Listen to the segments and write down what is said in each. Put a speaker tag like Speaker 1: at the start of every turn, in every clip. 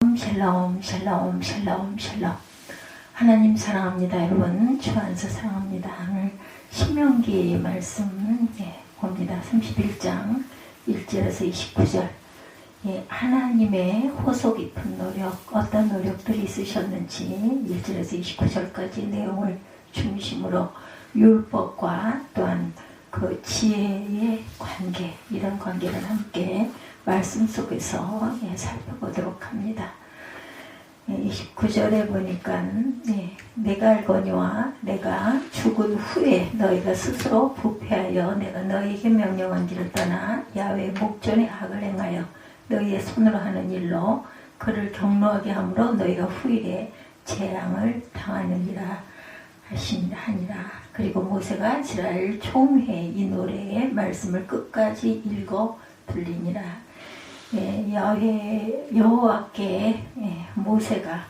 Speaker 1: 샬롬 샬롬 샬롬 샬롬. 하나님 사랑합니다. 여러분 주 안에서 사랑합니다. 오늘 신명기 말씀 봅니다. 31장 1절에서 29절. 하나님의 호소 깊은 노력, 어떤 노력들이 있으셨는지 1절에서 29절까지 내용을 중심으로 율법과 또한 그 지혜의 관계, 이런 관계를 함께 말씀 속에서 살펴보도록 합니다. 29절에 보니까 내가 알거니와 내가 죽은 후에 너희가 스스로 부패하여 내가 너희에게 명령한 길을 떠나 야훼의 목전에 악을 행하여 너희의 손으로 하는 일로 그를 경노하게 함으로 너희가 후일에 재앙을 당하느니라 하니라. 그리고 모세가 이스라엘 총회 이 노래의 말씀을 끝까지 읽어 들리니라. 여호와께 모세가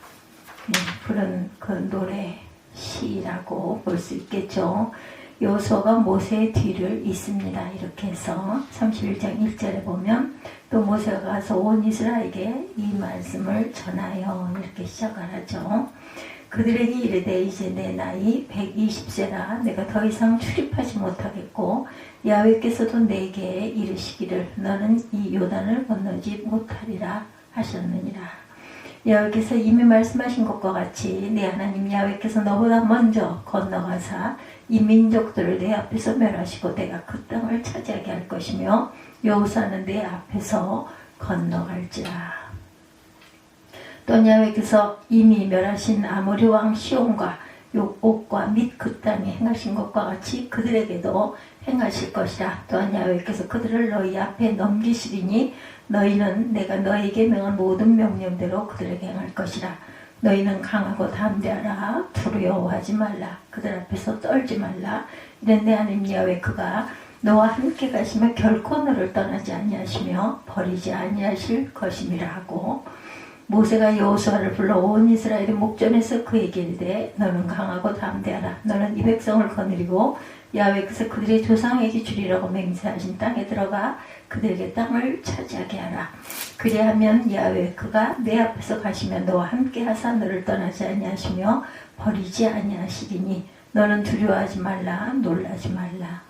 Speaker 1: 부른 그 노래 시라고 볼 수 있겠죠. 여호수아가 모세의 뒤를 잇습니다. 이렇게 해서 31장 1절에 보면 또 모세가 가서 온 이스라엘에게 이 말씀을 전하여 이렇게 시작을 하죠. 그들에게 이르되 이제 내 나이 120세라 내가 더 이상 출입하지 못하겠고 야훼께서도 내게 이르시기를 너는 이 요단을 건너지 못하리라 하셨느니라. 야훼께서 이미 말씀하신 것과 같이 내 하나님 야훼께서 너보다 먼저 건너가사 이 민족들을 내 앞에서 멸하시고 내가 그 땅을 차지하게 할 것이며 여호수아는 내 앞에서 건너갈지라. 또 야훼께서 이미 멸하신 아모리 왕 시온과 옥과 및 그 땅에 행하신 것과 같이 그들에게도 행하실 것이라. 또한 야훼께서 그들을 너희 앞에 넘기시리니 너희는 내가 너희에게 명한 모든 명령대로 그들에게 행할 것이라. 너희는 강하고 담대하라. 두려워하지 말라. 그들 앞에서 떨지 말라. 이는 내 하나님 야훼 그가 너와 함께 가시며 결코 너를 떠나지 아니하시며 버리지 아니하실 것임이라 하고, 모세가 여호수아를 불러 온 이스라엘의 목전에서 그에게 이르되 너는 강하고 담대하라. 너는 이 백성을 거느리고 야훼께서 그들의 조상에게 주리라고 맹세하신 땅에 들어가 그들에게 땅을 차지하게 하라. 그리하면 야훼 그가 내 앞에서 가시면 너와 함께 하사 너를 떠나지 아니하시며 버리지 아니하시리니 너는 두려워하지 말라. 놀라지 말라.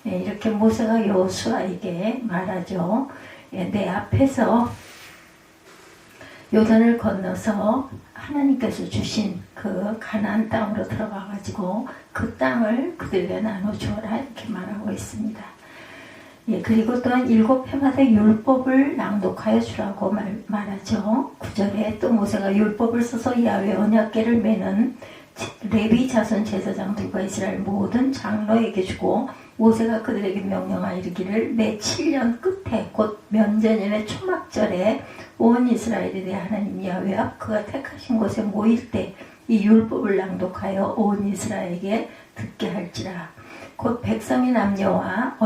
Speaker 1: 이렇게 모세가 여호수아에게 말하죠. 내 앞에서 요단을 건너서 하나님께서 주신 그 가나안 땅으로 들어가 가지고 그 땅을 그들에게 나눠주어라 이렇게 말하고 있습니다. 그리고 또한 7회마다 율법을 낭독하여 주라고 말하죠. 9절에 또 모세가 율법을 써서 야훼 언약궤를 매는 레위 자손 제사장들과 이스라엘 모든 장로에게 주고, 모세가 그들에게 명령하여 이르기를 매 7년 끝에 곧 면제년의 초막절에 온 이스라엘이 내 하나님 야훼 앞 그가 택하신 곳에 모일 때 이 율법을 낭독하여 온 이스라엘에게 듣게 할지라. 곧 백성의 남녀와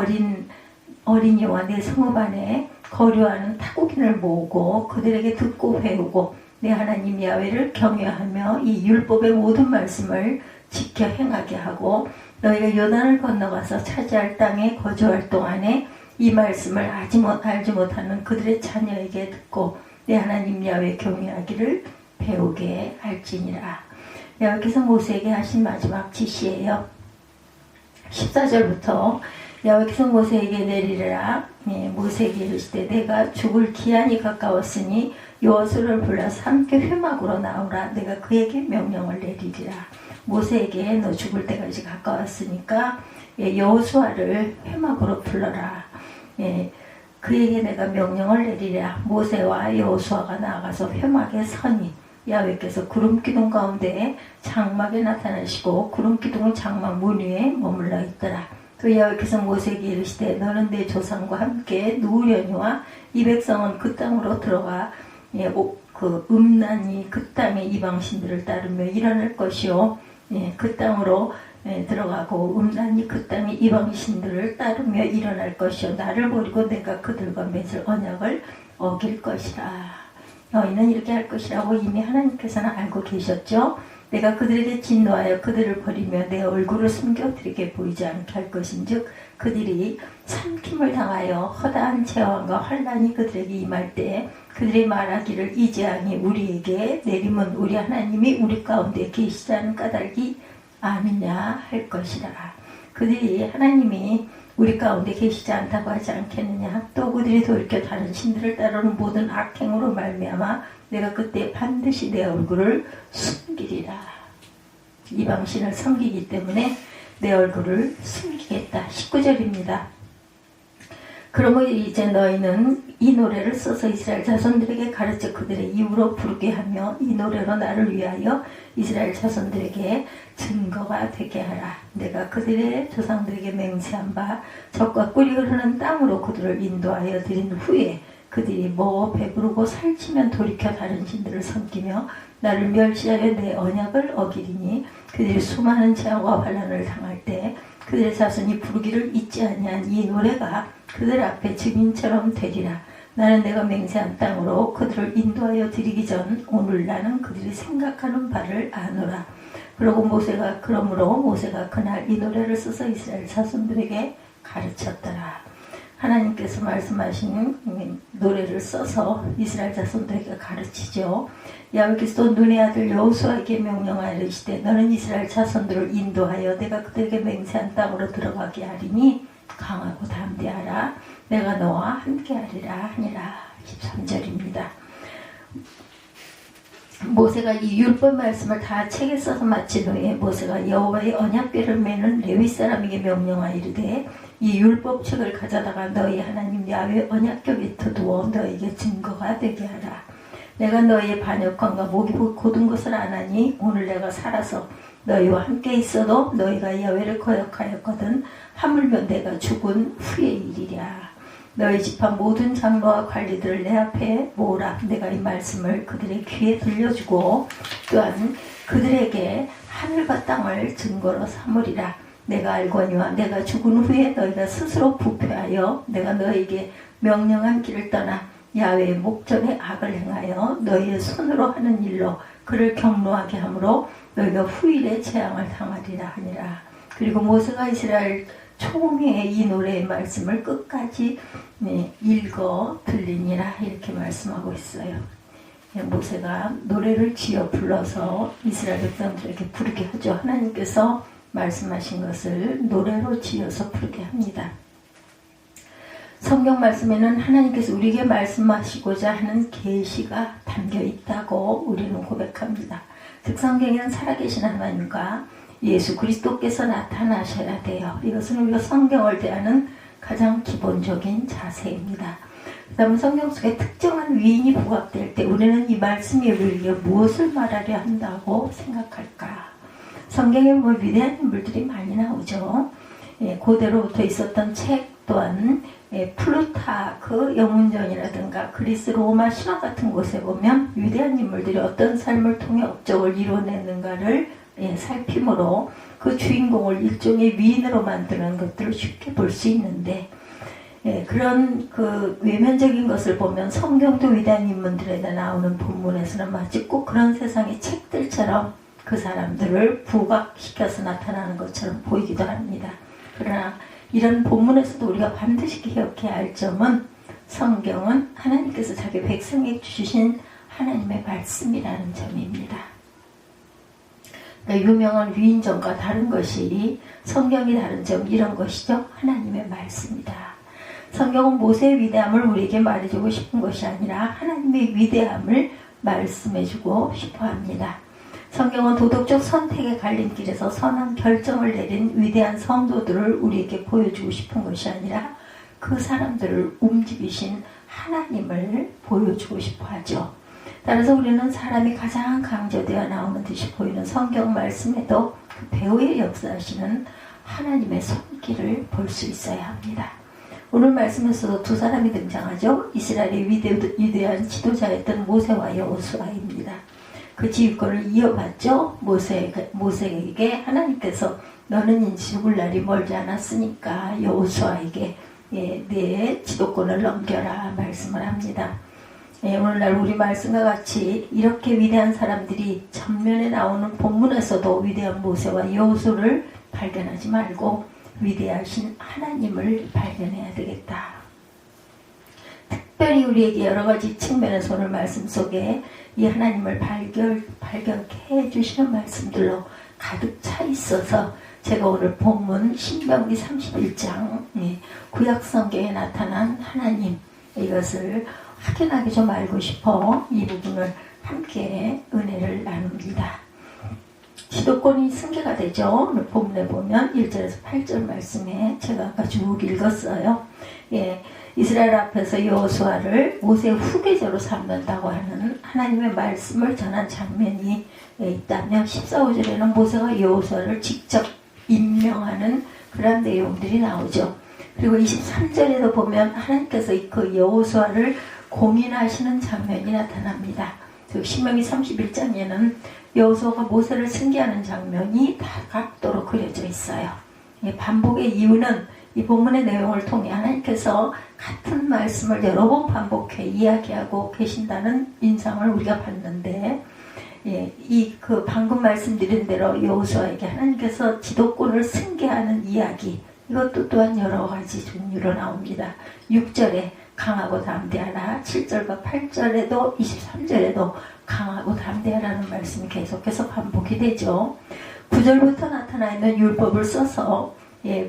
Speaker 1: 어린이와 내 성읍 안에 거류하는 타국인을 모으고 그들에게 듣고 배우고 내 하나님 야훼를 경외하며 이 율법의 모든 말씀을 지켜 행하게 하고, 너희가 요단을 건너가서 차지할 땅에 거주할 동안에 이 말씀을 알지 못하는 그들의 자녀에게 듣고 내 하나님 야훼 경외하기를 배우게 할지니라. 야훼께서 모세에게 하신 마지막 지시예요. 14절부터 야훼께서 모세에게 내리라. 모세에게 이르시되 내가 죽을 기한이 가까웠으니 여호수아를 불러서 함께 회막으로 나오라. 내가 그에게 명령을 내리리라. 모세에게 너 죽을 때까지 가까웠으니까 여호수아를 회막으로 불러라. 그에게 내가 명령을 내리라. 모세와 여호수아가 나아가서 회막에 서니 야훼께서 구름기둥 가운데 장막에 나타나시고 구름기둥은 장막 문 위에 머물러 있더라. 또 야훼께서 모세에게 이르시되 너는 내 조상과 함께 누우려니와 이 백성은 그 땅으로 들어가 그 음란히 그 땅의 이방신들을 따르며 일어날 것이요, 그 땅으로 들어가고 음란히 그 땅의 이방신들을 따르며 일어날 것이요, 나를 버리고 내가 그들과 맺을 언약을 어길 것이라. 너희는 이렇게 할 것이라고 이미 하나님께서는 알고 계셨죠. 내가 그들에게 진노하여 그들을 버리며 내 얼굴을 숨겨드리게 보이지 않게 할 것인즉 그들이 삼킴을 당하여 허다한 재앙과 환난이 그들에게 임할 때에 그들이 말하기를 이 재앙이 우리에게 내리면 우리 하나님이 우리 가운데 계시다는 까닭이 아니냐 할 것이라. 그들이 하나님이 우리 가운데 계시지 않다고 하지 않겠느냐. 또 그들이 돌이켜 다른 신들을 따르는 모든 악행으로 말미암아 내가 그때 반드시 내 얼굴을 숨기리라. 이방신을 섬기기 때문에 내 얼굴을 숨기겠다. 19절입니다. 그러므로 이제 너희는 이 노래를 써서 이스라엘 자손들에게 가르쳐 그들의 입으로 부르게 하며 이 노래로 나를 위하여 이스라엘 자손들에게 증거가 되게 하라. 내가 그들의 조상들에게 맹세한 바 적과 꿀이 흐르는 땅으로 그들을 인도하여 드린 후에 그들이 먹어 배부르고 살찌면 돌이켜 다른 신들을 섬기며 나를 멸시하여 내 언약을 어기리니 그들이 수많은 재앙과 환난을 당할 때 그들의 자손이 부르기를 잊지 아니한 이 노래가 그들 앞에 증인처럼 되리라. 나는 내가 맹세한 땅으로 그들을 인도하여 드리기 전 오늘 나는 그들이 생각하는 바를 아노라. 그러므로 모세가 그날 이 노래를 써서 이스라엘 자손들에게 가르쳤더라. 하나님께서 말씀하신 노래를 써서 이스라엘 자손들에게 가르치죠. 야훼께서 눈의 아들 여호수아에게 명령하여 이르시되 너는 이스라엘 자손들을 인도하여 내가 그들에게 맹세한 땅으로 들어가게 하리니 강하고 담대하라. 내가 너와 함께하리라 하니라. 13절입니다. 모세가 이 율법 말씀을 다 책에 써서 마친 후에 모세가 여호와의 언약궤를 매는 레위 사람에게 명령하여 이르되 이 율법책을 가져다가 너희 하나님 야훼 언약궤 밑에 두어 너희에게 증거가 되게 하라. 내가 너희의 반역함과 목이 곧은 것을 아나니 오늘 내가 살아서 너희와 함께 있어도 너희가 야훼를 거역하였거든 하물며 내가 죽은 후의 일이랴. 너희 집안 모든 장로와 관리들을 내 앞에 모으라. 내가 이 말씀을 그들의 귀에 들려주고 또한 그들에게 하늘과 땅을 증거로 삼으리라. 내가 알거니와 내가 죽은 후에 너희가 스스로 부패하여 내가 너희에게 명령한 길을 떠나 야훼의 목전에 악을 행하여 너희의 손으로 하는 일로 그를 경노하게 하므로 너희가 후일에 재앙을 당하리라 하니라. 그리고 모세가 이스라엘 총회의 이 노래의 말씀을 끝까지 읽어 들리니라 이렇게 말씀하고 있어요. 모세가 노래를 지어 불러서 이스라엘 백성들에게 부르게 하죠. 하나님께서 말씀하신 것을 노래로 지어서 부르게 합니다. 성경 말씀에는 하나님께서 우리에게 말씀하시고자 하는 계시가 담겨 있다고 우리는 고백합니다. 즉 성경에는 살아계신 하나님과 예수 그리스도께서 나타나셔야 돼요. 이것은 우리가 성경을 대하는 가장 기본적인 자세입니다. 그 다음에 성경 속에 특정한 위인이 부각될 때 우리는 이 말씀이 우리에게 무엇을 말하려 한다고 생각할까? 성경에 보면 위대한 인물들이 많이 나오죠. 고대로부터 있었던 책 또한 플루타크 영문전이라든가 그리스 로마 신화 같은 곳에 보면 위대한 인물들이 어떤 삶을 통해 업적을 이뤄냈는가를 살핌으로 그 주인공을 일종의 위인으로 만드는 것들을 쉽게 볼 수 있는데 그런 그 외면적인 것을 보면 성경도 위대한 인물들에 나오는 본문에서는 마치 꼭 그런 세상의 책들처럼 그 사람들을 부각시켜서 나타나는 것처럼 보이기도 합니다. 그러나 이런 본문에서도 우리가 반드시 기억해야 할 점은 성경은 하나님께서 자기 백성에게 주신 하나님의 말씀이라는 점입니다. 그러니까 유명한 위인전과 다른 것이 성경이 다른 점 이런 것이죠. 하나님의 말씀이다. 성경은 모세의 위대함을 우리에게 말해주고 싶은 것이 아니라 하나님의 위대함을 말씀해주고 싶어합니다. 성경은 도덕적 선택의 갈림길에서 선한 결정을 내린 위대한 성도들을 우리에게 보여주고 싶은 것이 아니라 그 사람들을 움직이신 하나님을 보여주고 싶어하죠. 따라서 우리는 사람이 가장 강조되어 나오는 듯이 보이는 성경 말씀에도 그 배후에 역사하시는 하나님의 손길을 볼 수 있어야 합니다. 오늘 말씀에서도 두 사람이 등장하죠. 이스라엘의 위대한 지도자였던 모세와 여호수아입니다. 그 지휘권을 이어받죠. 모세에게 하나님께서 너는 이제 죽을 날이 멀지 않았으니까 여호수아에게 내 지도권을 넘겨라 말씀을 합니다. 오늘날 우리 말씀과 같이 이렇게 위대한 사람들이 전면에 나오는 본문에서도 위대한 모세와 여호수아를 발견하지 말고 위대하신 하나님을 발견해야 되겠다. 특별히 우리에게 여러 가지 측면에서 오늘 말씀 속에 이 하나님을 발견케 해주시는 말씀들로 가득 차 있어서 제가 오늘 본문 신명기 31장 구약 성경에 나타난 하나님 이것을 확연하게 좀 알고 싶어 이 부분을 함께 은혜를 나눕니다. 기독권이 승계가 되죠. 오늘 본문에 보면 1절에서 8절 말씀에 제가 아까 쭉 읽었어요. 이스라엘 앞에서 여호수아를 모세의 후계자로 삼는다고 하는 하나님의 말씀을 전한 장면이 있다면 14~15절에는 모세가 여호수아를 직접 임명하는 그런 내용들이 나오죠. 그리고 23절에도 보면 하나님께서 그 여호수아를 공인하시는 장면이 나타납니다. 즉 신명기 31장에는 여호수아가 모세를 승계하는 장면이 다 각도로 그려져 있어요. 반복의 이유는 이 본문의 내용을 통해 하나님께서 같은 말씀을 여러 번 반복해 이야기하고 계신다는 인상을 우리가 받는데, 그 방금 말씀드린 대로 여호수아에게 하나님께서 지도권을 승계하는 이야기, 이것도 또한 여러 가지 종류로 나옵니다. 6절에 강하고 담대하라, 7절과 8절에도 23절에도 강하고 담대하라는 말씀이 계속해서 반복이 되죠. 9절부터 나타나 있는 율법을 써서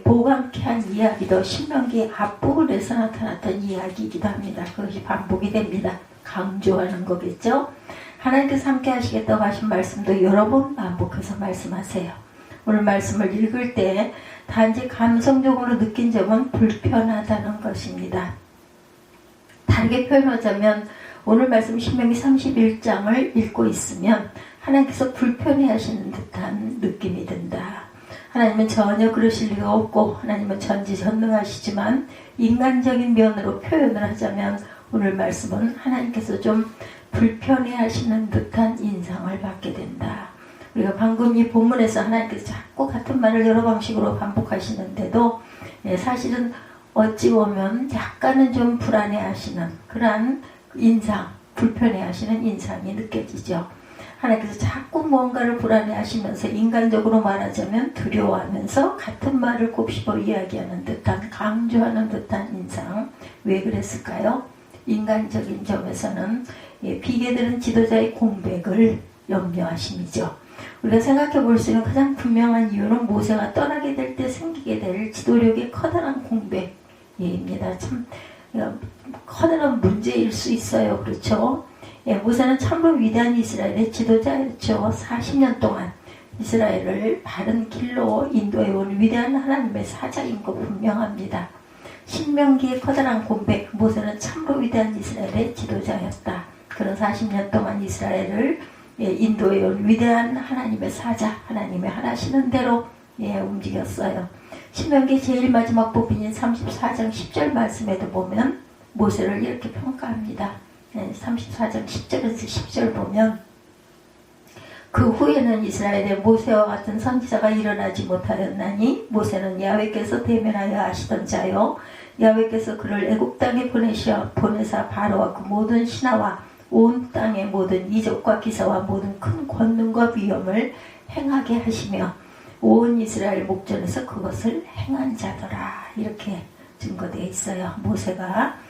Speaker 1: 보강케 한 이야기도 신명기 앞부분에서 나타났던 이야기이기도 합니다. 그것이 반복이 됩니다. 강조하는 거겠죠. 하나님께서 함께 하시겠다고 하신 말씀도 여러 번 반복해서 말씀하세요. 오늘 말씀을 읽을 때 단지 감성적으로 느낀 점은 불편하다는 것입니다. 다르게 표현하자면 오늘 말씀 신명기 31장을 읽고 있으면 하나님께서 불편해 하시는 듯한 느낌이 든다. 하나님은 전혀 그러실 리가 없고 하나님은 전지전능하시지만 인간적인 면으로 표현을 하자면 오늘 말씀은 하나님께서 좀 불편해 하시는 듯한 인상을 받게 된다. 우리가 방금 이 본문에서 하나님께서 자꾸 같은 말을 여러 방식으로 반복하시는데도 사실은 어찌 보면 약간은 좀 불안해 하시는 그러한 인상, 불편해 하시는 인상이 느껴지죠. 하나님께서 자꾸 무언가를 불안해 하시면서 인간적으로 말하자면 두려워하면서 같은 말을 곱씹어 이야기하는 듯한, 강조하는 듯한 인상. 왜 그랬을까요? 인간적인 점에서는 비계들은 지도자의 공백을 염려하심이죠. 우리가 생각해 볼 수 있는 가장 분명한 이유는 모세가 떠나게 될 때 생기게 될 지도력의 커다란 공백입니다. 참 커다란 문제일 수 있어요. 그렇죠? 모세는 참으로 위대한 이스라엘의 지도자였죠. 40년 동안 이스라엘을 바른 길로 인도해온 위대한 하나님의 사자인 거 분명합니다. 신명기의 커다란 공백, 모세는 참으로 위대한 이스라엘의 지도자였다. 그런 40년 동안 이스라엘을 인도해온 위대한 하나님의 사자, 하나님의 하라시는 대로 움직였어요. 신명기 제일 마지막 부분인 34장 10절 말씀에도 보면 모세를 이렇게 평가합니다. 34장 10절에서 10절 보면 그 후에는 이스라엘에 모세와 같은 선지자가 일어나지 못하였나니 모세는 야훼께서 대면하여 하시던 자요 야훼께서 그를 애굽 땅에 보내사 바로와 그 모든 신하와 온 땅의 모든 이적과 기사와 모든 큰 권능과 위엄을 행하게 하시며 온 이스라엘 목전에서 그것을 행한 자더라. 이렇게 증거되어 있어요. 모세가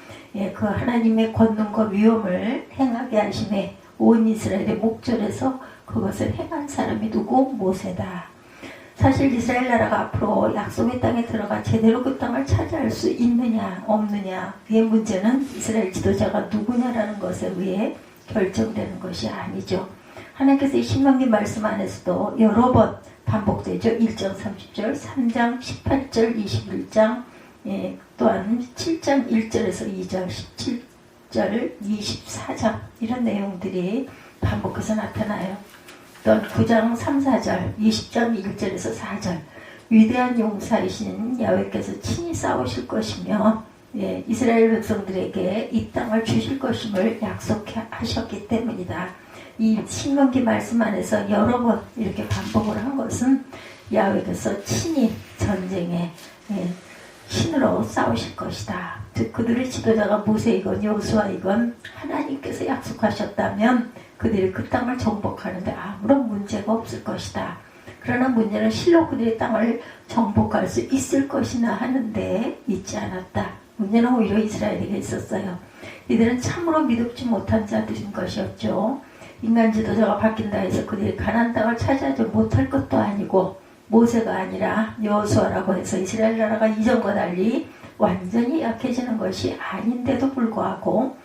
Speaker 1: 그 하나님의 권능과 위엄을 행하게 하심에 온 이스라엘의 목전에서 그것을 행한 사람이 누구? 모세다. 사실 이스라엘 나라가 앞으로 약속의 땅에 들어가 제대로 그 땅을 차지할 수 있느냐 없느냐, 그의 문제는 이스라엘 지도자가 누구냐라는 것에 의해 결정되는 것이 아니죠. 하나님께서 이 신명기 말씀 안에서도 여러 번 반복되죠. 1장 30절, 3장 18절, 21장, 또한 7장 1절에서 2절, 17절, 24장 이런 내용들이 반복해서 나타나요. 또한 9장 3, 4절, 20장 1절에서 4절 위대한 용사이신 야훼께서 친히 싸우실 것이며 이스라엘 백성들에게 이 땅을 주실 것임을 약속하셨기 때문이다. 이 신명기 말씀 안에서 여러 번 이렇게 반복을 한 것은 야훼께서 친히 전쟁에 신으로 싸우실 것이다. 즉 그들의 지도자가 모세이건 여호수아이건 하나님께서 약속하셨다면 그들이 그 땅을 정복하는데 아무런 문제가 없을 것이다. 그러나 문제는 실로 그들의 땅을 정복할 수 있을 것이나 하는데 있지 않았다. 문제는 오히려 이스라엘에게 있었어요. 이들은 참으로 믿음지 못한 자들인 것이었죠. 인간 지도자가 바뀐다 해서 그들이 가나안 땅을 차지하지 못할 것도 아니고 모세가 아니라 여호수아라고 해서 이스라엘 나라가 이전과 달리 완전히 약해지는 것이 아닌데도 불구하고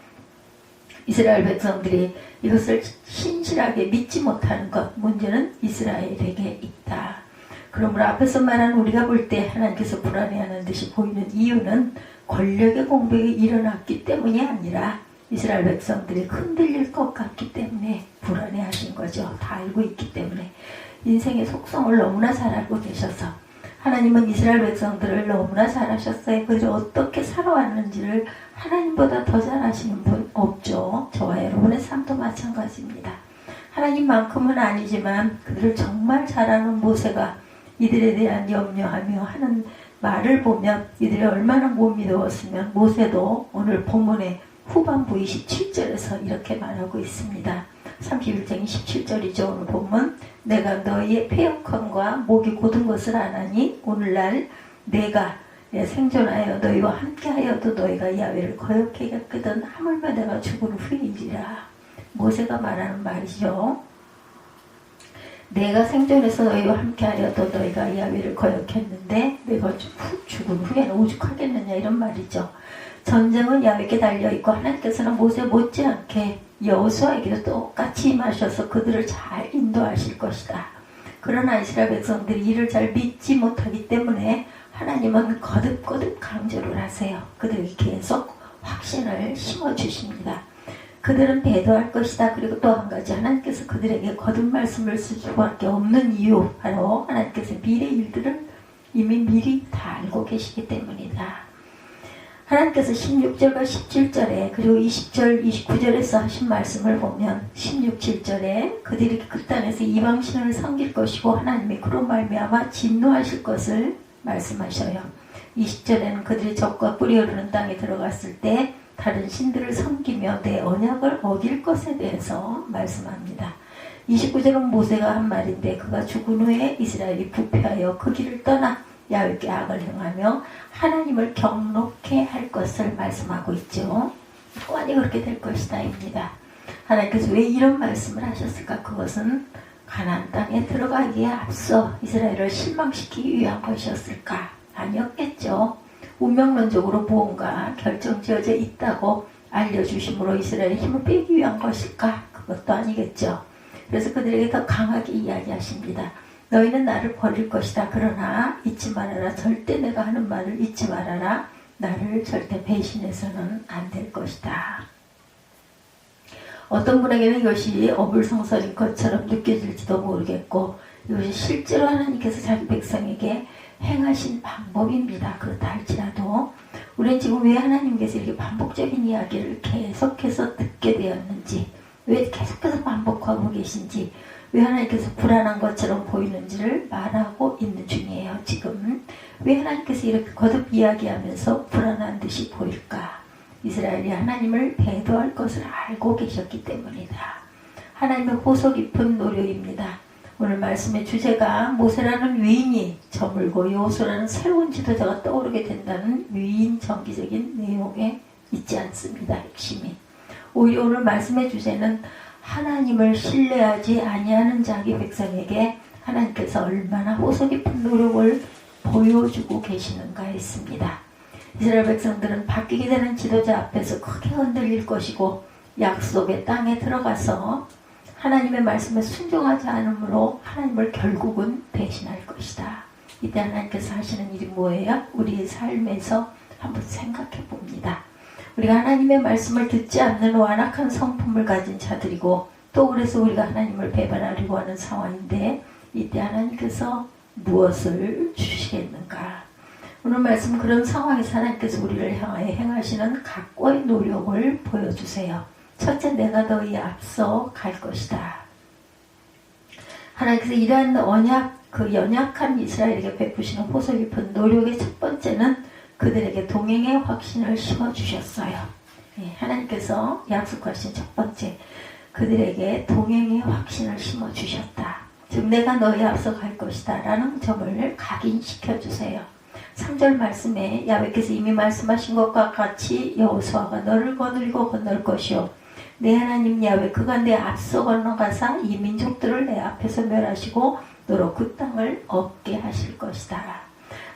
Speaker 1: 이스라엘 백성들이 이것을 신실하게 믿지 못하는 것, 문제는 이스라엘에게 있다. 그러므로 앞에서 말한 우리가 볼 때 하나님께서 불안해하는 듯이 보이는 이유는 권력의 공백이 일어났기 때문이 아니라 이스라엘 백성들이 흔들릴 것 같기 때문에 불안해하신 거죠. 다 알고 있기 때문에. 인생의 속성을 너무나 잘 알고 계셔서 하나님은 이스라엘 백성들을 너무나 잘 아셨어요. 그들이 어떻게 살아왔는지를 하나님보다 더 잘 아시는 분 없죠. 저와 여러분의 삶도 마찬가지입니다. 하나님만큼은 아니지만 그들을 정말 잘 아는 모세가 이들에 대한 염려하며 하는 말을 보면 이들이 얼마나 못 믿어왔으면 모세도 오늘 본문의 후반부 27절에서 이렇게 말하고 있습니다. 31장 27절이죠. 오늘 본문. 내가 너희의 패역함과 목이 곧은 것을 아나니 오늘날 내가 생존하여 너희와 함께하여도 너희가 야훼를 거역하게 했거든 하물며 내가 죽은 후이니라. 모세가 말하는 말이죠. 내가 생존해서 너희와 함께하여도 너희가 야훼를 거역했는데 내가 죽은 후에는 오죽하겠느냐 이런 말이죠. 전쟁은 야훼께 달려있고 하나님께서는 모세 못지않게 여호수아에게도 똑같이 임하셔서 그들을 잘 인도하실 것이다. 그러나 이스라엘 백성들이 이를 잘 믿지 못하기 때문에 하나님은 거듭거듭 강조를 하세요. 그들에게 계속 확신을 심어주십니다. 그들은 배도할 것이다. 그리고 또 한 가지 하나님께서 그들에게 거듭 말씀을 쓸 수밖에 없는 이유, 바로 하나님께서 미래 일들을 이미 미리 다 알고 계시기 때문이다. 하나님께서 16절과 17절에 그리고 20절, 29절에서 하신 말씀을 보면 16, 7절에 그들이 그 땅에서 이방신을 섬길 것이고 하나님이 그로 말미암아 진노하실 것을 말씀하셔요. 20절에는 그들이 적과 뿔이 흐르는 땅에 들어갔을 때 다른 신들을 섬기며 내 언약을 어길 것에 대해서 말씀합니다. 29절은 모세가 한 말인데 그가 죽은 후에 이스라엘이 부패하여 그 길을 떠나 야훼께 악을 행하며 하나님을 경록해 할 것을 말씀하고 있죠. 뻔히 그렇게 될 것이다 입니다. 하나님께서 왜 이런 말씀을 하셨을까? 그것은 가나안 땅에 들어가기에 앞서 이스라엘을 실망시키기 위한 것이었을까? 아니었겠죠. 운명론적으로 무언가 결정지어져 있다고 알려주심으로 이스라엘의 힘을 빼기 위한 것일까? 그것도 아니겠죠. 그래서 그들에게 더 강하게 이야기하십니다. 너희는 나를 버릴 것이다. 그러나 잊지 말아라. 절대 내가 하는 말을 잊지 말아라. 나를 절대 배신해서는 안 될 것이다. 어떤 분에게는 이것이 어불성설인 것처럼 느껴질지도 모르겠고 이것이 실제로 하나님께서 자기 백성에게 행하신 방법입니다. 그렇다 할지라도 우리는 지금 왜 하나님께서 이렇게 반복적인 이야기를 계속해서 듣게 되었는지, 왜 계속해서 반복하고 계신지, 왜 하나님께서 불안한 것처럼 보이는지를 말하고 있는 중이에요. 지금 왜 하나님께서 이렇게 거듭 이야기하면서 불안한 듯이 보일까? 이스라엘이 하나님을 배도할 것을 알고 계셨기 때문이다. 하나님의 호소 깊은 노력입니다. 오늘 말씀의 주제가 모세라는 위인이 저물고 여호수아라는 새로운 지도자가 떠오르게 된다는 위인 정기적인 내용에 있지 않습니다. 핵심이. 오히려 오늘 말씀의 주제는 하나님을 신뢰하지 아니하는 자기 백성에게 하나님께서 얼마나 호소 깊은 노력을 보여주고 계시는가 했습니다. 이스라엘 백성들은 바뀌게 되는 지도자 앞에서 크게 흔들릴 것이고 약속의 땅에 들어가서 하나님의 말씀에 순종하지 않으므로 하나님을 결국은 배신할 것이다. 이때 하나님께서 하시는 일이 뭐예요? 우리의 삶에서 한번 생각해 봅니다. 우리가 하나님의 말씀을 듣지 않는 완악한 성품을 가진 자들이고 또 그래서 우리가 하나님을 배반하려고 하는 상황인데 이때 하나님께서 무엇을 주시겠는가? 오늘 말씀 그런 상황에서 하나님께서 우리를 향하여 행하시는 각고의 노력을 보여주세요. 첫째, 내가 너희 앞서 갈 것이다. 하나님께서 이러한 언약, 그 연약한 이스라엘에게 베푸시는 호소 깊은 노력의 첫 번째는 그들에게 동행의 확신을 심어주셨어요. 하나님께서 약속하신 첫 번째, 그들에게 동행의 확신을 심어주셨다. 즉 내가 너희 앞서 갈 것이다 라는 점을 각인시켜주세요. 3절 말씀에 야훼께서 이미 말씀하신 것과 같이 여호수아가 너를 거느리고 건널 것이요 내 하나님 야훼 그가 내 앞서 건너가사 이 민족들을 내 앞에서 멸하시고 너로 그 땅을 얻게 하실 것이다.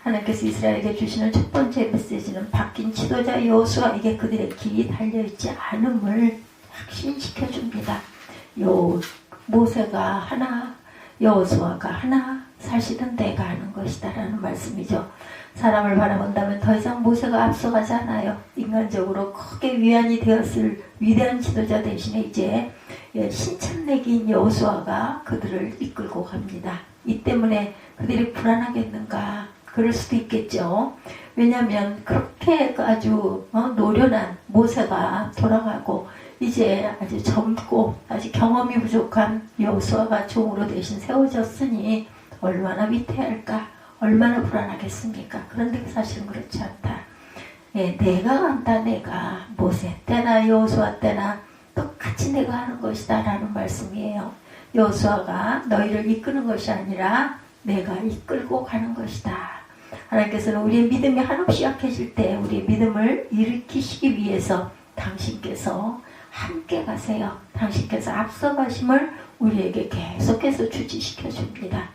Speaker 1: 하나님께서 이스라엘에게 주시는 첫 번째 메시지는 바뀐 지도자 여호수아에게 그들의 길이 달려있지 않음을 확신시켜 줍니다. 모세가 하나 여호수아가 하나 사실은 내가 하는 것이다 라는 말씀이죠. 사람을 바라본다면 더 이상 모세가 앞서가지 않아요. 인간적으로 크게 위안이 되었을 위대한 지도자 대신에 이제 신천내기인 여호수아가 그들을 이끌고 갑니다. 이 때문에 그들이 불안하겠는가? 그럴 수도 있겠죠. 왜냐하면 그렇게 아주 노련한 모세가 돌아가고 이제 아주 젊고 아직 경험이 부족한 여호수아가 종으로 대신 세워졌으니 얼마나 위태할까? 얼마나 불안하겠습니까? 그런데 사실은 그렇지 않다. 내가 간다. 내가 모세 때나 여호수아 때나 똑같이 내가 하는 것이다 라는 말씀이에요. 여호수아가 너희를 이끄는 것이 아니라 내가 이끌고 가는 것이다. 하나님께서는 우리의 믿음이 한없이 약해질 때 우리의 믿음을 일으키시기 위해서 당신께서 함께 가세요. 당신께서 앞서가심을 우리에게 계속해서 주지시켜 줍니다.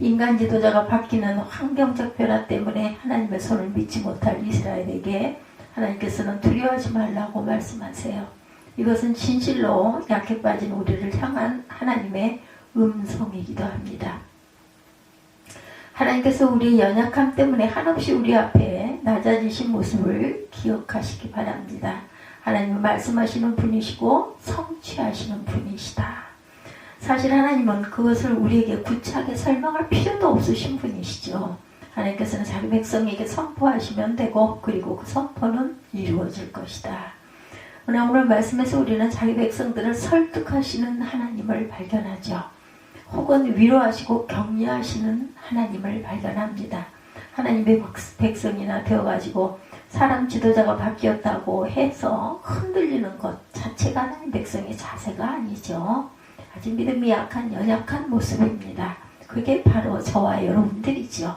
Speaker 1: 인간 지도자가 바뀌는 환경적 변화 때문에 하나님의 손을 믿지 못할 이스라엘에게 하나님께서는 두려워하지 말라고 말씀하세요. 이것은 진실로 약해 빠진 우리를 향한 하나님의 음성이기도 합니다. 하나님께서 우리의 연약함 때문에 한없이 우리 앞에 낮아지신 모습을 기억하시기 바랍니다. 하나님은 말씀하시는 분이시고 성취하시는 분이시다. 사실 하나님은 그것을 우리에게 구차하게 설명할 필요도 없으신 분이시죠. 하나님께서는 자기 백성에게 선포하시면 되고 그리고 그 선포는 이루어질 것이다. 오늘 말씀에서 우리는 자기 백성들을 설득하시는 하나님을 발견하죠. 혹은 위로하시고 격려하시는 하나님을 발견합니다. 하나님의 백성이나 되어가지고 사람 지도자가 바뀌었다고 해서 흔들리는 것 자체가 하나님 백성의 자세가 아니죠. 아직 믿음이 약한 연약한 모습입니다. 그게 바로 저와 여러분들이죠.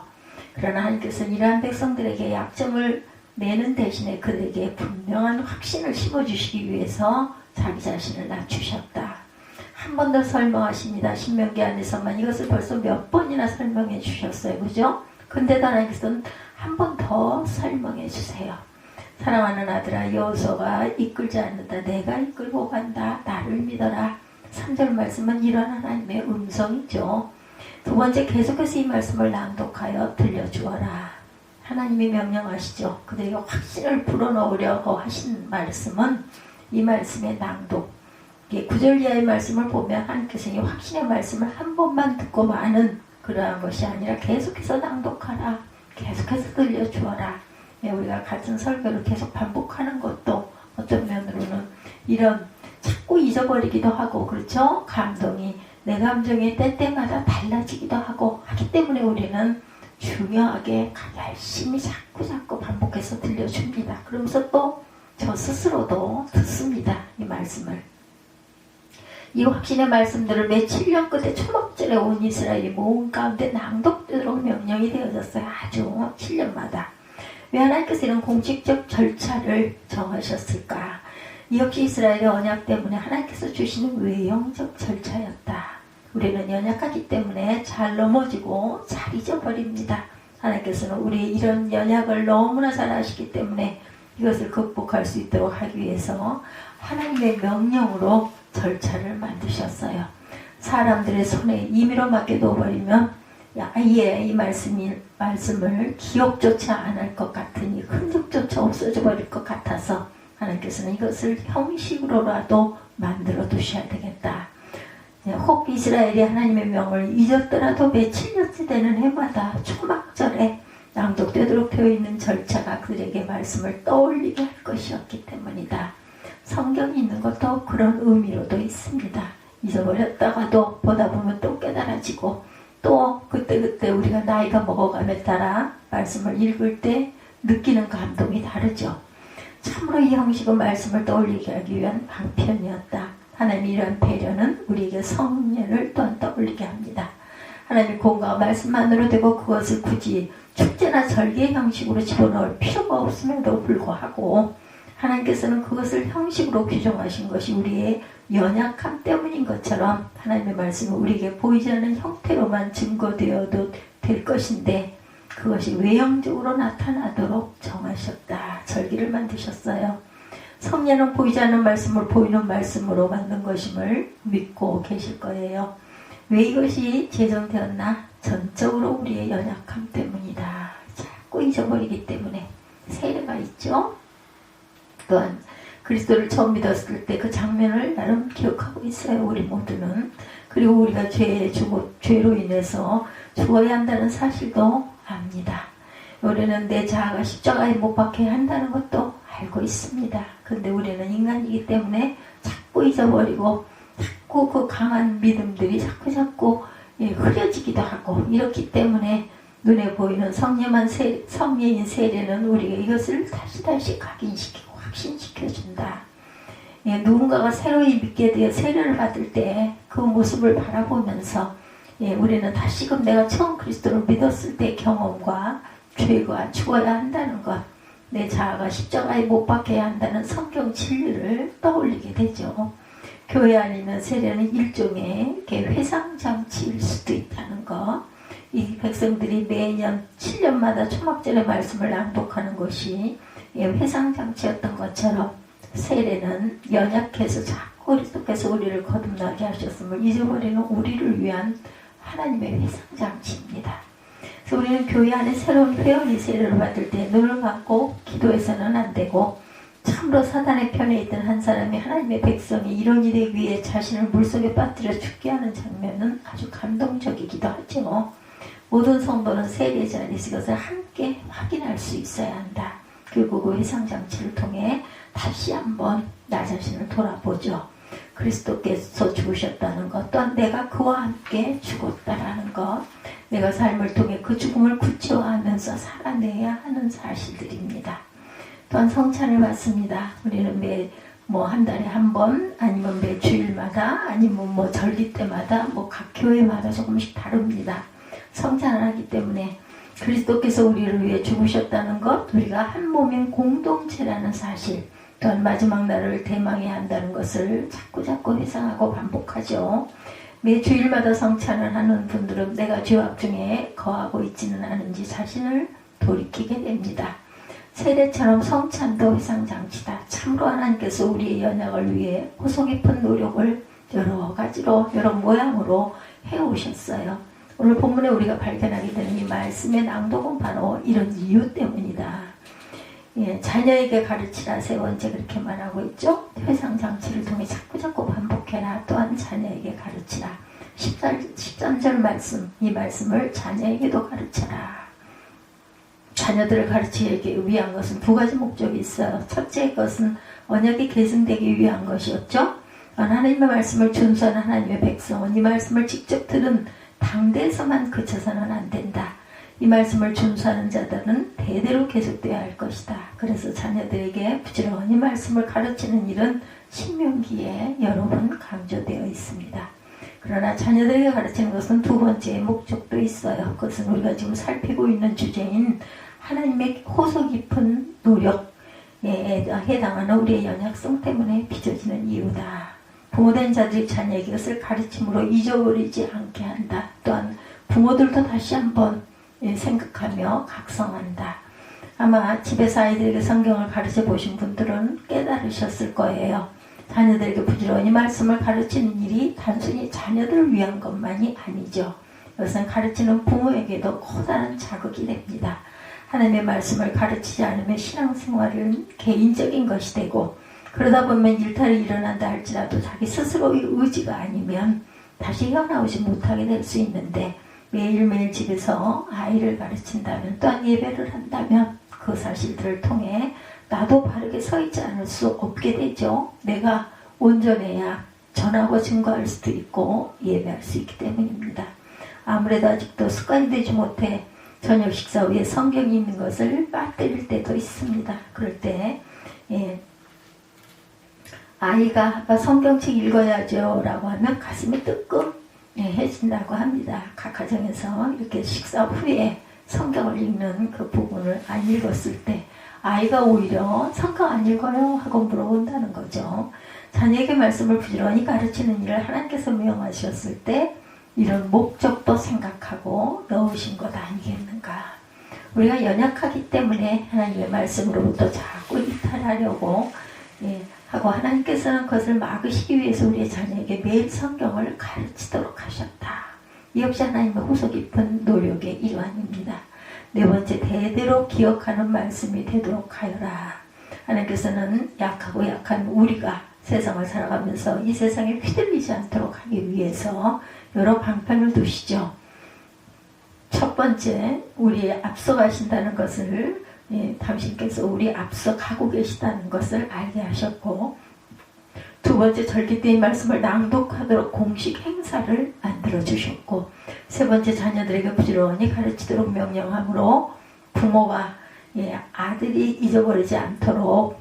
Speaker 1: 그러나 하나님께서는 이러한 백성들에게 약점을 내는 대신에 그들에게 분명한 확신을 심어주시기 위해서 자기 자신을 낮추셨다. 한 번 더 설명하십니다. 신명기 안에서만 이것을 벌써 몇 번이나 설명해 주셨어요. 그죠? 근데도 하나님께서는 한 번 더 설명해 주세요. 사랑하는 아들아 여호수아가 이끌지 않는다. 내가 이끌고 간다. 나를 믿어라. 3절 말씀은 이런 하나님의 음성이죠. 두 번째 계속해서 이 말씀을 낭독하여 들려주어라. 하나님이 명령하시죠. 그들에게 확신을 불어넣으려고 하신 말씀은 이 말씀의 낭독. 9절 이하의 말씀을 보면 하나님께서 이 확신의 말씀을 한 번만 듣고 마는 그러한 것이 아니라 계속해서 낭독하라. 계속해서 들려주어라. 우리가 같은 설교를 계속 반복하는 것도 어떤 면으로는 이런 자꾸 잊어버리기도 하고 그렇죠? 감동이 내 감정이 때때마다 달라지기도 하고 하기 때문에 우리는 중요하게 열심히 자꾸 반복해서 들려줍니다. 그러면서 또 저 스스로도 듣습니다. 이 말씀을. 이 확신의 말씀들을 매 7년 끝에 초막절에 온 이스라엘이 모은 가운데 낭독되도록 명령이 되어졌어요. 아주 7년마다. 왜 하나님께서 이런 공식적 절차를 정하셨을까? 이 역시 이스라엘의 언약 때문에 하나님께서 주시는 외형적 절차였다. 우리는 연약하기 때문에 잘 넘어지고 잘 잊어버립니다. 하나님께서는 우리의 이런 연약을 너무나 잘 아시기 때문에 이것을 극복할 수 있도록 하기 위해서 하나님의 명령으로 절차를 만드셨어요. 사람들의 손에 임의로 맡겨둬버리면 아예 이 말씀을 기억조차 안 할 것 같으니 흔적조차 없어져 버릴 것 같아서 하나님께서는 이것을 형식으로라도 만들어 두셔야 되겠다. 혹 이스라엘이 하나님의 명을 잊었더라도 매 7년째 되는 해마다 초막절에 낭독되도록 되어 있는 절차가 그들에게 말씀을 떠올리게 할 것이었기 때문이다. 성경이 있는 것도 그런 의미로도 있습니다. 잊어버렸다가도 보다 보면 또 깨달아지고 또 그때 우리가 나이가 먹어감에 따라 말씀을 읽을 때 느끼는 감동이 다르죠. 참으로 이 형식은 말씀을 떠올리게 하기 위한 방편이었다. 하나님의 이러한 배려는 우리에게 성령을 또한 떠올리게 합니다. 하나님의 공과가 말씀만으로 되고 그것을 굳이 축제나 절기의 형식으로 집어넣을 필요가 없음에도 불구하고 하나님께서는 그것을 형식으로 규정하신 것이 우리의 연약함 때문인 것처럼 하나님의 말씀은 우리에게 보이지 않는 형태로만 증거되어도 될 것인데 그것이 외형적으로 나타나도록 정하셨다. 절기를 만드셨어요. 성례는 보이지 않는 말씀을 보이는 말씀으로 만든 것임을 믿고 계실 거예요. 왜 이것이 제정되었나? 전적으로 우리의 연약함 때문이다. 자꾸 잊어버리기 때문에. 세례가 있죠. 또한 그리스도를 처음 믿었을 때 그 장면을 나름 기억하고 있어요. 우리 모두는. 그리고 우리가 죄로 인해서 죽어야 한다는 사실도 압니다. 우리는 내 자아가 십자가에 못 박혀야 한다는 것도 알고 있습니다. 근데 우리는 인간이기 때문에 자꾸 잊어버리고 자꾸 그 강한 믿음들이 자꾸 흐려지기도 하고 이렇기 때문에 눈에 보이는 성례인 세례는 우리가 이것을 다시 각인시키고 확신시켜준다. 누군가가 새로이 믿게 되어 세례를 받을 때 그 모습을 바라보면서 우리는 다시금 내가 처음 그리스도를 믿었을 때의 경험과 죄가 죽어야 한다는 것, 내 자아가 십자가에 못 박혀야 한다는 성경 진리를 떠올리게 되죠. 교회 안에 있는 세례는 일종의 회상장치일 수도 있다는 것. 이 백성들이 매년 7년마다 초막절의 말씀을 낭독하는 것이 회상장치였던 것처럼 세례는 연약해서 자꾸 그리스도께서 우리를 거듭나게 하셨음을 잊어버리는 우리를 위한 하나님의 회상장치입니다. 그래서 우리는 교회 안에 새로운 회원이 세례를 받을 때 눈을 감고 기도해서는 안 되고 참으로 사단의 편에 있던 한 사람이 하나님의 백성이 이런 일에 위해 자신을 물속에 빠뜨려 죽게 하는 장면은 아주 감동적이기도 하죠. 모든 성도는 세례 자리에서 이것을 함께 확인할 수 있어야 한다. 그리고 그 회상장치를 통해 다시 한번 나 자신을 돌아보죠. 그리스도께서 죽으셨다는 것, 또한 내가 그와 함께 죽었다라는 것, 내가 삶을 통해 그 죽음을 구체화하면서 살아내야 하는 사실들입니다. 또한 성찬을 받습니다. 우리는 한 달에 한 번, 아니면 매 주일마다, 아니면 절기 때마다, 각 교회마다 조금씩 다릅니다. 성찬을 하기 때문에 그리스도께서 우리를 위해 죽으셨다는 것, 우리가 한 몸인 공동체라는 사실, 또한 마지막 날을 대망해야 한다는 것을 자꾸 회상하고 반복하죠. 매 주일마다 성찬을 하는 분들은 내가 죄악 중에 거하고 있지는 않은지 자신을 돌이키게 됩니다. 세례처럼 성찬도 회상장치다. 참으로 하나님께서 우리의 연약을 위해 호소 깊은 노력을 여러 가지로 여러 모양으로 해오셨어요. 오늘 본문에 우리가 발견하게 되는 이 말씀의 낭독은 바로 이런 이유 때문이다. 자녀에게 가르치라 세 번째 그렇게 말하고 있죠. 회상장치를 통해 자꾸 반복해라. 또한 자녀에게 가르치라. 13절 말씀, 이 말씀을 자녀에게도 가르쳐라. 자녀들을 가르치기 위한 것은 두 가지 목적이 있어요. 첫째 것은 언약이 계승되기 위한 것이었죠. 하나님의 말씀을 준수하는 하나님의 백성은 이 말씀을 직접 들은 당대에서만 그쳐서는 안 된다. 이 말씀을 준수하는 자들은 대대로 계속되어야 할 것이다. 그래서 자녀들에게 부지런히 말씀을 가르치는 일은 신명기에 여러 번 강조되어 있습니다. 그러나 자녀들에게 가르치는 것은 두 번째 목적도 있어요. 그것은 우리가 지금 살피고 있는 주제인 하나님의 호소 깊은 노력에 해당하는 우리의 연약성 때문에 빚어지는 이유다. 부모된 자들이 자녀에게 이것을 가르침으로 잊어버리지 않게 한다. 또한 부모들도 다시 한번 생각하며 각성한다. 아마 집에서 아이들에게 성경을 가르쳐 보신 분들은 깨달으셨을 거예요. 자녀들에게 부지런히 말씀을 가르치는 일이 단순히 자녀들을 위한 것만이 아니죠. 이것은 가르치는 부모에게도 커다란 자극이 됩니다. 하나님의 말씀을 가르치지 않으면 신앙생활은 개인적인 것이 되고, 그러다 보면 일탈이 일어난다 할지라도 자기 스스로의 의지가 아니면 다시 헤어나오지 못하게 될 수 있는데, 매일매일 집에서 아이를 가르친다면, 또한 예배를 한다면 그 사실들을 통해 나도 바르게 서 있지 않을 수 없게 되죠. 내가 온전해야 전하고 증거할 수도 있고 예배할 수 있기 때문입니다. 아무래도 아직도 습관이 되지 못해 저녁 식사 후에 성경이 있는 것을 빠뜨릴 때도 있습니다. 그럴 때 아이가 아빠 성경책 읽어야죠 라고 하면 가슴이 뜨끔해진다고 합니다. 각 가정에서 이렇게 식사 후에 성경을 읽는 그 부분을 안 읽었을 때 아이가 오히려 성경 안 읽어요? 하고 물어본다는 거죠. 자녀에게 말씀을 부지런히 가르치는 일을 하나님께서 명하셨을 때 이런 목적도 생각하고 넣으신 것 아니겠는가. 우리가 연약하기 때문에 하나님의 말씀으로부터 자꾸 이탈하려고 하고 하나님께서는 그것을 막으시기 위해서 우리의 자녀에게 매일 성경을 가르치도록 하셨다. 이 역시 하나님의 호소 깊은 노력의 일환입니다. 네 번째, 대대로 기억하는 말씀이 되도록 하여라. 하나님께서는 약하고 약한 우리가 세상을 살아가면서 이 세상에 휘둘리지 않도록 하기 위해서 여러 방편을 두시죠. 첫 번째, 우리 앞서 가신다는 것을 당신께서 우리 앞서 가고 계시다는 것을 알게 하셨고, 두 번째, 절기때의 말씀을 낭독하도록 공식 행사를 만들어 주셨고, 세 번째, 자녀들에게 부지런히 가르치도록 명령함으로 부모가 아들이 잊어버리지 않도록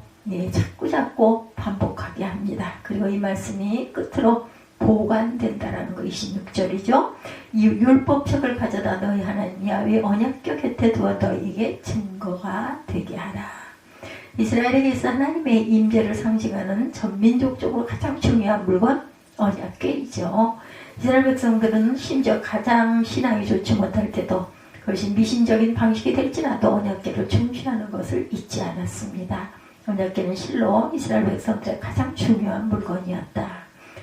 Speaker 1: 자꾸 반복하게 합니다. 그리고 이 말씀이 끝으로 보관된다라는 거 26절이죠. 이 율법책을 가져다 너희 하나님 야훼 언약궤 곁에 두어 너희에게 증거가 되게 하라. 이스라엘에게 있어 하나님의 임재를 상징하는 전민족적으로 가장 중요한 물건 언약궤이죠. 이스라엘 백성들은 심지어 가장 신앙이 좋지 못할 때도 그것이 미신적인 방식이 될지라도 언약궤를 중시하는 것을 잊지 않았습니다. 언약궤는 실로 이스라엘 백성들의 가장 중요한 물건이었다.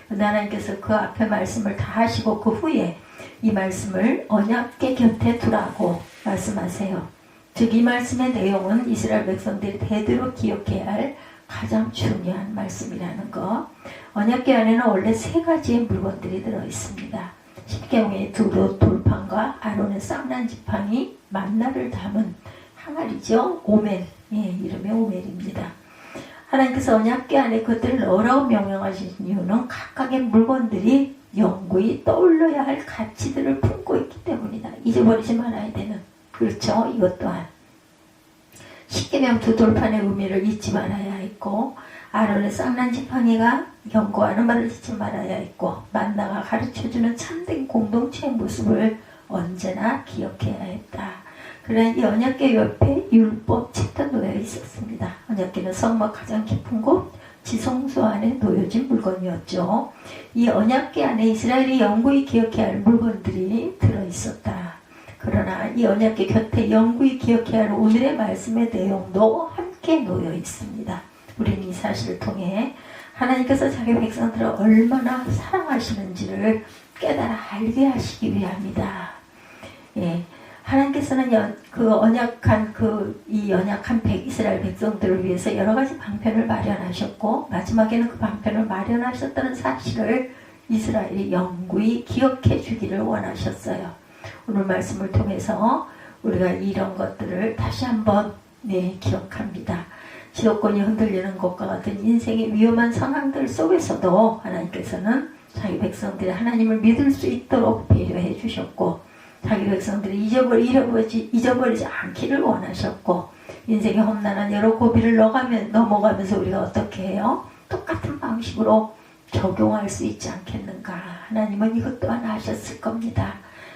Speaker 1: 하나님께서 그 앞에 말씀을 다 하시고 그 후에 이 말씀을 언약궤 곁에 두라고 말씀하세요. 즉 이 말씀의 내용은 이스라엘 백성들이 대대로 기억해야 할 가장 중요한 말씀이라는 것. 언약궤 안에는 원래 세 가지의 물건들이 들어있습니다. 십계명의 두 돌판과 아론의 쌍난 지팡이, 만나를 담은 항아리죠. 오멜, 이름이 오멜입니다. 하나님께서 언약궤 안에 그것들을 넣으라고 명령하신 이유는 각각의 물건들이 영구히 떠올려야 할 가치들을 품고 있기 때문이다. 잊어버리지 말아야 되는. 그렇죠. 이것 또한 십계명 두 돌판의 의미를 잊지 말아야 했고, 아론의 쌍난 지팡이가 경고하는 말을 잊지 말아야 했고, 만나가 가르쳐주는 참된 공동체의 모습을 언제나 기억해야 했다. 그러나 이 언약궤 옆에 율법책도 놓여 있었습니다. 언약궤는 성막 가장 깊은 곳 지성소 안에 놓여진 물건이었죠. 이 언약궤 안에 이스라엘이 영구히 기억해야 할 물건들이 들어있었다. 그러나 이 언약궤 곁에 영구히 기억해야 할 오늘의 말씀의 내용도 함께 놓여 있습니다. 우리는 이 사실을 통해 하나님께서 자기 백성들을 얼마나 사랑하시는지를 깨달아 알게 하시기 위함이다. 하나님께서는 이 연약한 이스라엘 백성들을 위해서 여러 가지 방편을 마련하셨고, 마지막에는 그 방편을 마련하셨다는 사실을 이스라엘이 영구히 기억해 주기를 원하셨어요. 오늘 말씀을 통해서 우리가 이런 것들을 다시 한번 기억합니다. 지도권이 흔들리는 것과 같은 인생의 위험한 상황들 속에서도 하나님께서는 자기 백성들이 하나님을 믿을 수 있도록 배려해 주셨고, 자기 백성들이 잊어버리지 않기를 원하셨고, 인생의 험난한 여러 고비를 넘어가면서 우리가 어떻게 해요? 똑같은 방식으로 적용할 수 있지 않겠는가. 하나님은 이것 또한 아셨을 겁니다.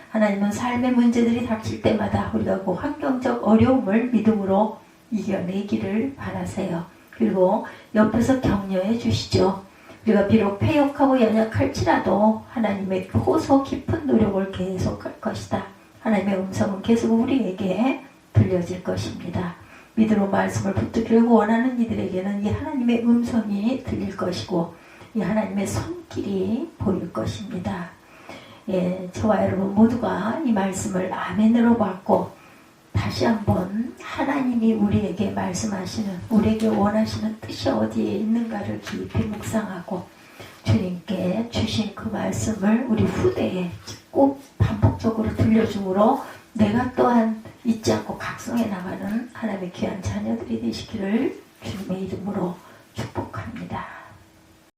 Speaker 1: 하나님은 삶의 문제들이 닥칠 때마다 우리가 그 환경적 어려움을 믿음으로 이겨내기를 바라세요. 그리고 옆에서 격려해 주시죠. 우리가 비록 패역하고 연약할지라도 하나님의 호소 깊은 노력을 계속할 것이다. 하나님의 음성은 계속 우리에게 들려질 것입니다. 믿음으로 말씀을 붙들기를 원하는 이들에게는 이 하나님의 음성이 들릴 것이고, 이 하나님의 손길이 보일 것입니다. 저와 여러분 모두가 이 말씀을 아멘으로 받고 다시 한번 하나님이 우리에게 말씀하시는, 우리에게 원하시는 뜻이 어디에 있는가를 깊이 묵상하고 주님께 주신 그 말씀을 우리 후대에 꼭 반복적으로 들려줌으로 내가 또한 잊지 않고 각성해 나가는 하나님의 귀한 자녀들이 되시기를 주님의 이름으로 축복합니다.